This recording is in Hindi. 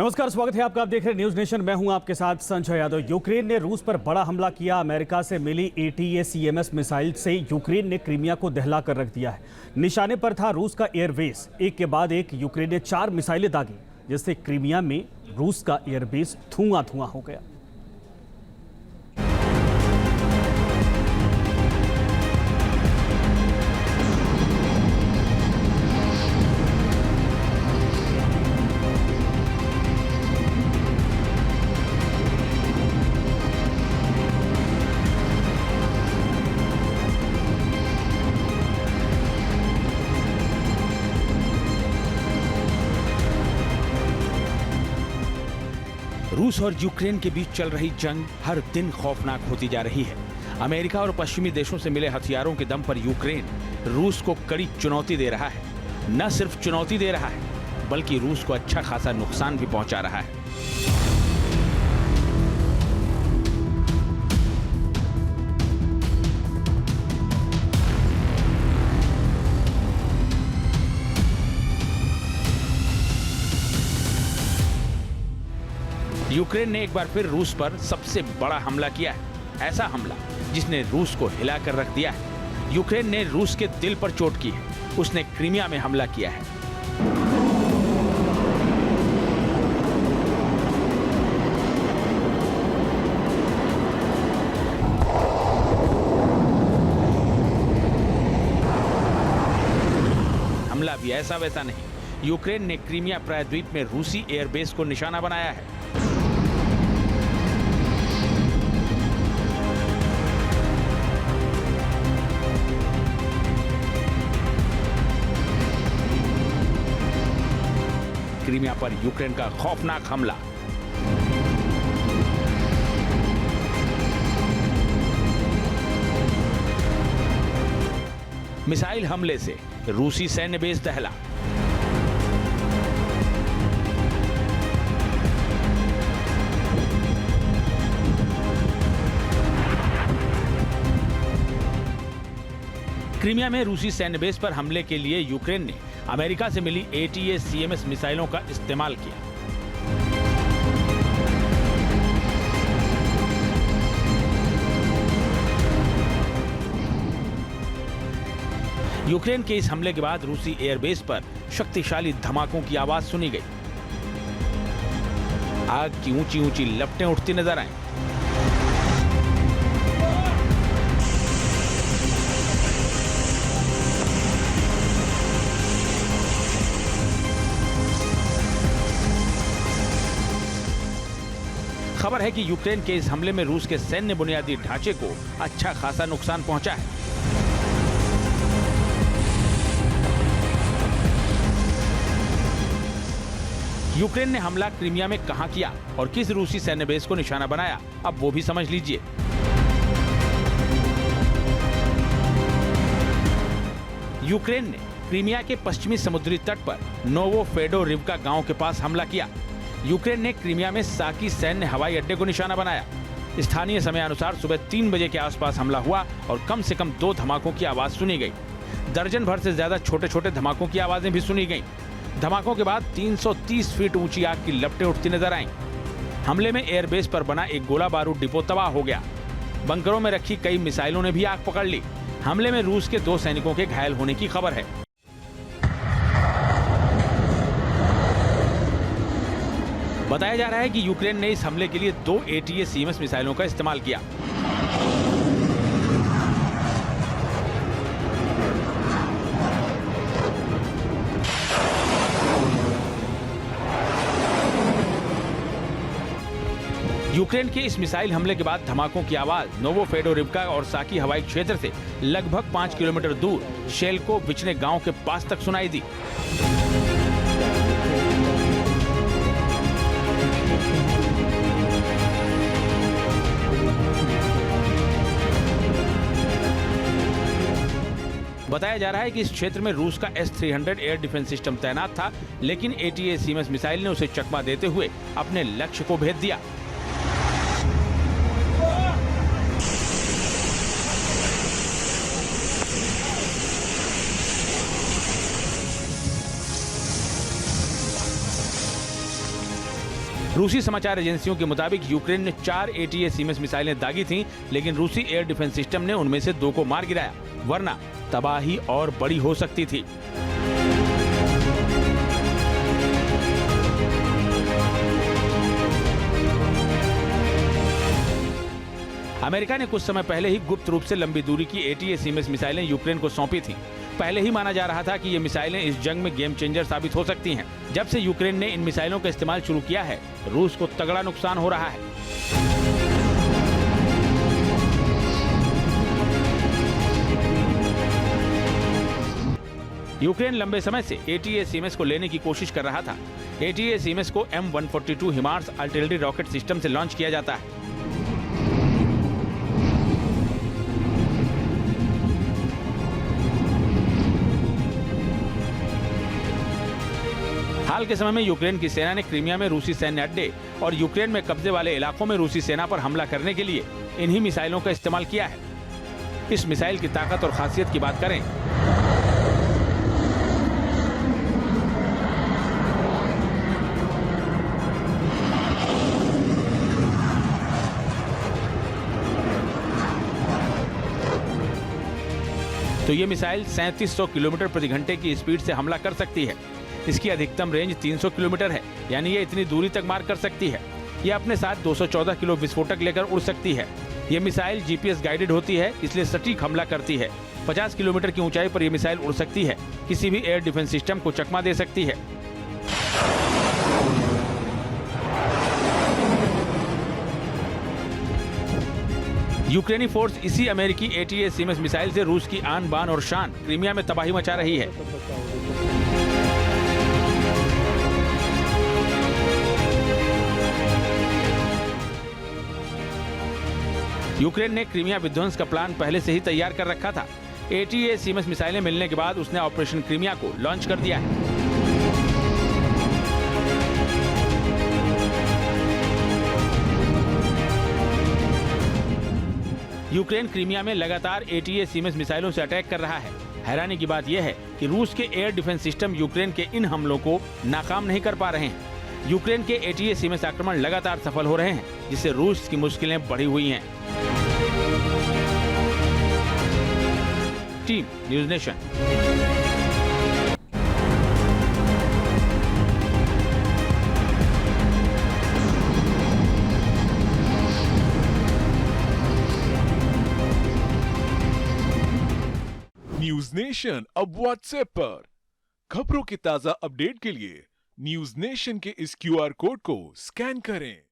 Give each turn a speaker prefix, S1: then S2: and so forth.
S1: नमस्कार, स्वागत है आपका। आप देख रहे हैं न्यूज नेशन। मैं हूं आपके साथ संजय यादव। यूक्रेन ने रूस पर बड़ा हमला किया। अमेरिका से मिली ATACMS मिसाइल से यूक्रेन ने क्रीमिया को दहला कर रख दिया है। निशाने पर था रूस का एयरबेस। एक के बाद एक यूक्रेन ने 4 मिसाइलें दागी, जिससे क्रीमिया में रूस का एयरबेस धुआं धुआं हो गया।
S2: रूस और यूक्रेन के बीच चल रही जंग हर दिन खौफनाक होती जा रही है। अमेरिका और पश्चिमी देशों से मिले हथियारों के दम पर यूक्रेन रूस को कड़ी चुनौती दे रहा है। न सिर्फ चुनौती दे रहा है, बल्कि रूस को अच्छा खासा नुकसान भी पहुंचा रहा है। यूक्रेन ने एक बार फिर रूस पर सबसे बड़ा हमला किया है। ऐसा हमला जिसने रूस को हिलाकर रख दिया है। यूक्रेन ने रूस के दिल पर चोट की है। उसने क्रीमिया में हमला किया है। हमला भी ऐसा वैसा नहीं। यूक्रेन ने क्रीमिया प्रायद्वीप में रूसी एयरबेस को निशाना बनाया है। क्रीमिया पर यूक्रेन का खौफनाक हमला। मिसाइल हमले से रूसी सैन्य बेस दहला। क्रीमिया में रूसी सैन्य बेस पर हमले के लिए यूक्रेन ने अमेरिका से मिली ATACMS मिसाइलों का इस्तेमाल किया। यूक्रेन के इस हमले के बाद रूसी एयरबेस पर शक्तिशाली धमाकों की आवाज सुनी गई। आग की ऊंची ऊंची लपटें उठती नजर आईं। खबर है कि यूक्रेन के इस हमले में रूस के सैन्य बुनियादी ढांचे को अच्छा खासा नुकसान पहुंचा है। यूक्रेन ने हमला क्रीमिया में कहां किया और किस रूसी सैन्य बेस को निशाना बनाया, अब वो भी समझ लीजिए। यूक्रेन ने क्रीमिया के पश्चिमी समुद्री तट पर नोवोफेडोरिवका गांव के पास हमला किया। यूक्रेन ने क्रीमिया में साकी सैन्य हवाई अड्डे को निशाना बनाया। स्थानीय समय अनुसार सुबह 3 बजे के आसपास हमला हुआ और कम से कम 2 धमाकों की आवाज सुनी गई। दर्जन भर से ज्यादा छोटे छोटे धमाकों की आवाजें भी सुनी गईं। धमाकों के बाद 330 फीट ऊंची आग की लपटें उठती नजर आईं। हमले में एयरबेस पर बना एक गोला बारूद डिपो तबाह हो गया। बंकरों में रखी कई मिसाइलों ने भी आग पकड़ ली। हमले में रूस के 2 सैनिकों के घायल होने की खबर है। बताया जा रहा है कि यूक्रेन ने इस हमले के लिए 2 ATACMS मिसाइलों का इस्तेमाल किया। यूक्रेन के इस मिसाइल हमले के बाद धमाकों की आवाज नोवोफेडोरिवका और साकी हवाई क्षेत्र से लगभग 5 किलोमीटर दूर शेल्को विचने गांव के पास तक सुनाई दी। बताया जा रहा है कि इस क्षेत्र में रूस का S-300 एयर डिफेंस सिस्टम तैनात था, लेकिन ATACMS मिसाइल ने उसे चकमा देते हुए अपने लक्ष्य को भेद दिया। रूसी समाचार एजेंसियों के मुताबिक यूक्रेन ने 4 ATACMS मिसाइलें दागी थीं, लेकिन रूसी एयर डिफेंस सिस्टम ने उनमें से 2 को मार गिराया, वरना तबाही और बड़ी हो सकती थी। अमेरिका ने कुछ समय पहले ही गुप्त रूप से लंबी दूरी की ATACMS मिसाइलें यूक्रेन को सौंपी थीं। पहले ही माना जा रहा था कि ये मिसाइलें इस जंग में गेम चेंजर साबित हो सकती हैं। जब से यूक्रेन ने इन मिसाइलों का इस्तेमाल शुरू किया है, रूस को तगड़ा नुकसान हो रहा है। यूक्रेन लंबे समय से ATACMS को लेने की कोशिश कर रहा था। ATACMS को M142 HIMARS artillery rocket system से लॉन्च किया जाता है। हाल के समय में यूक्रेन की सेना ने क्रीमिया में रूसी सैन्य अड्डे और यूक्रेन में कब्जे वाले इलाकों में रूसी सेना पर हमला करने के लिए इन्हीं मिसाइलों का इस्तेमाल किया है। इस मिसाइल की ताकत और खासियत की बात करें तो ये मिसाइल 3700 किलोमीटर प्रति घंटे की स्पीड से हमला कर सकती है। इसकी अधिकतम रेंज 300 किलोमीटर है, यानी ये इतनी दूरी तक मार कर सकती है। ये अपने साथ 214 किलो विस्फोटक लेकर उड़ सकती है। ये मिसाइल GPS गाइडेड होती है, इसलिए सटीक हमला करती है। 50 किलोमीटर की ऊंचाई पर यह मिसाइल उड़ सकती है, किसी भी एयर डिफेंस सिस्टम को चकमा दे सकती है। यूक्रेनी फोर्स इसी अमेरिकी ATACMS मिसाइल से रूस की आन बान और शान क्रीमिया में तबाही मचा रही है। यूक्रेन ने क्रीमिया विध्वंस का प्लान पहले से ही तैयार कर रखा था। ATACMS मिसाइलें मिलने के बाद उसने ऑपरेशन क्रीमिया को लॉन्च कर दिया है। यूक्रेन क्रीमिया में लगातार ATACMS मिसाइलों से अटैक कर रहा है। हैरानी की बात यह है कि रूस के एयर डिफेंस सिस्टम यूक्रेन के इन हमलों को नाकाम नहीं कर पा रहे हैं। यूक्रेन के ATACMS आक्रमण लगातार सफल हो रहे हैं, जिससे रूस की मुश्किलें बढ़ी हुई हैं। Team news nation.
S3: News nation अब व्हाट्सएप पर खबरों के ताजा अपडेट के लिए न्यूज नेशन के इस QR कोड को स्कैन करें।